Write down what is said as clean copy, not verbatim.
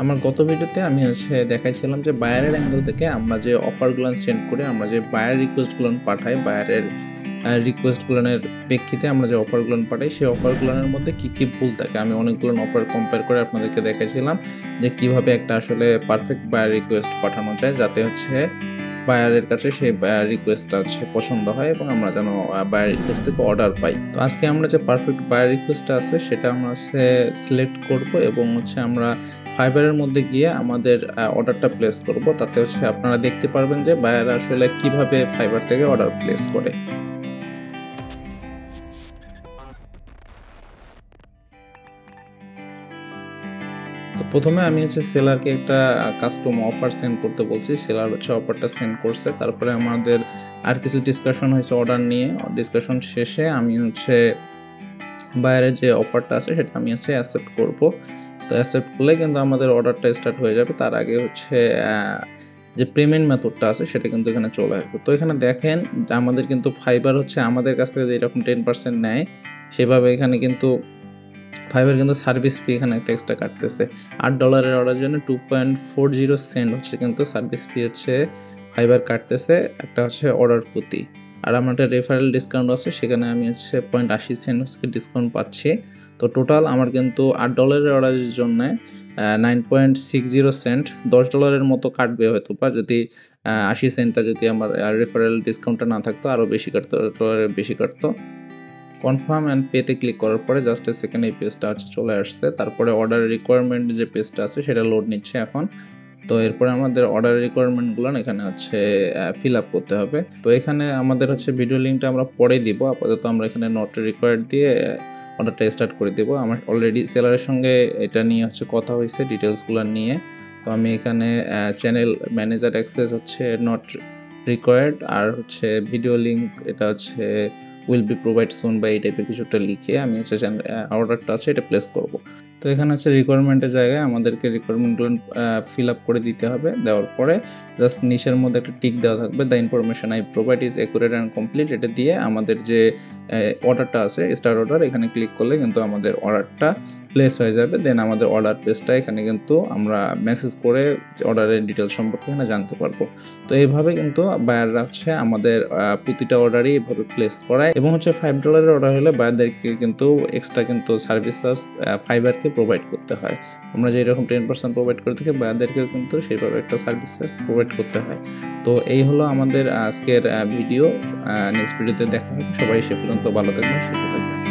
আমার গত ভিডিওতে আমি দেখাইছিলাম যে বায়ারের অ্যাঙ্গেল থেকে আমরা যে অফারগুলো সেন্ড করে আমরা যে বায়ার রিকোয়েস্টগুলো পাঠাই, বায়ারের রিকোয়েস্টগুলোর প্রেক্ষিতে আমরা যে অফারগুলো পাঠাই সেই অফারগুলোর মধ্যে কী কী ভুল থাকে আমি অনেকগুলো অফার কম্পেয়ার করে আপনাদেরকে দেখাইছিলাম যে কিভাবে একটা আসলে পারফেক্ট বায়ার রিকোয়েস্ট পাঠানো যায় যাতে বায়ারের কাছে সেই বায়ার রিকোয়েস্টটা পছন্দ হয় এবং আমরা যেন বায়ার রিকোয়েস্ট থেকে অর্ডার পাই। তো আজকে আমরা যে পারফেক্ট বায়ার রিকোয়েস্টটা আছে সেটা আমরা সিলেক্ট করব এবং আমরা ফাইবারের মধ্যে গিয়ে আমাদের অর্ডারটা প্লেস করব। তাতে আপনারা দেখতে পারবেন যে বায়ার আসলে কিভাবে ফাইবার থেকে অর্ডার প্লেস করে। তো প্রথমে আমি সেলারকে একটা কাস্টম অফার সেন্ড করতে বলছি। সেলার অফারটা সেন্ড করছে, তারপরে আমাদের আর কিছু ডিসকাশন হয়েছে অর্ডার নিয়ে। ডিসকাশন শেষে আমি বায়ারের যে অফারটা আছে সেটা আমি অ্যাকসেপ্ট করব। তো অ্যাকসেপ্ট করলে কিন্তু আমাদের অর্ডারটা স্টার্ট হয়ে যাবে। তার আগে যে পেমেন্ট মেথডটা আছে সেটা কিন্তু এখানে চলে আসবে। তো এখানে দেখেন আমাদের কিন্তু ফাইবার আমাদের কাছ থেকে যেরকম 10% নেয় সেভাবে এখানে কিন্তু ফাইবার কিন্তু সার্ভিস ফি এখানে একটা এক্সট্রা কাটতেছে। $8 অর্ডার জন্য 2.40 সেন্ট কিন্তু সার্ভিস ফি ফাইবার কাটতেছে একটা অর্ডার প্রতি। আর আমার একটা রেফারেল ডিসকাউন্ট আছে, সেখানে আমি 0.80 সেন্ট ডিসকাউন্ট পাচ্ছি। তো টোটাল আমার কিন্তু $8 অর্ডারের জন্য 9.60 সেন্ট, $10 মতো কাটবে হয়তো, বা যদি 80 সেন্টটা যদি আমার রেফারেল ডিসকাউন্টটা না থাকতো আরও বেশি কাটতো, বেশি কাটতো। কনফার্ম অ্যান্ড পেতে ক্লিক করার পরে জাস্ট সেকেন্ড এই পেজটা চলে আসছে। তারপরে অর্ডার রিকোয়ারমেন্ট যে পেজটা আছে সেটা লোড নিচ্ছে এখন। তো এরপরে আমাদের অর্ডার রিকোয়ারমেন্টগুলো এখানে ফিল আপ করতে হবে। তো এখানে আমাদের ভিডিও লিঙ্কটা আমরা পরে দিব, আপাতত আমরা এখানে নট রিকোয়ার্ড দিয়ে অর্ডারটা স্টার্ট করে দেবো। আমার অলরেডি সেলারের সঙ্গে এটা নিয়ে কথা হয়েছে ডিটেলসগুলো নিয়ে। তো আমি এখানে channel manager access not required আর ভিডিও লিঙ্ক এটা উইল বি প্রোভাইড সুন বা এই টাইপের কিছুটা লিখে আমি অর্ডারটা এটা প্লেস করব। তো এখানে রিকোয়ারমেন্টের জায়গায় আমাদেরকে রিকোয়ারমেন্টগুলো ফিল আপ করে দিতে হবে। দেওয়ার পরে জাস্ট নিচের মধ্যে একটা টিক দেওয়া থাকবে, the information I provide is accurate and complete. এটা দিয়ে আমাদের যে অর্ডারটা আছে স্টার্ট অর্ডার, এখানে ক্লিক করলে কিন্তু আমাদের অর্ডারটা প্লেস হয়ে যাবে। দেন আমাদের অর্ডার পেজটা এখানে কিন্তু আমরা মেসেজ করে অর্ডারের ডিটেলস সম্পর্কে এখানে জানতে পারবো। তো এইভাবে কিন্তু বায়াররা আমাদের প্রতিটা অর্ডারই এভাবে প্লেস করায় এবং $5 অর্ডার হলে বায়ারদেরকে কিন্তু এক্সট্রা কিন্তু সার্ভিস চার্জ ফাইবারকে প্রোভাইড করতে হয়। আমরা যেরকম 10% প্রোভাইড করে থাকি বায়ারদেরকেও কিন্তু সেইভাবে একটা সার্ভিস চার্জ প্রোভাইড করতে হয়। তো এই হলো আমাদের আজকের ভিডিও। নেক্সট ভিডিওতে দেখা হবে। সবাই সে পর্যন্ত ভালো থাকবেন, সুস্থ থাকবেন।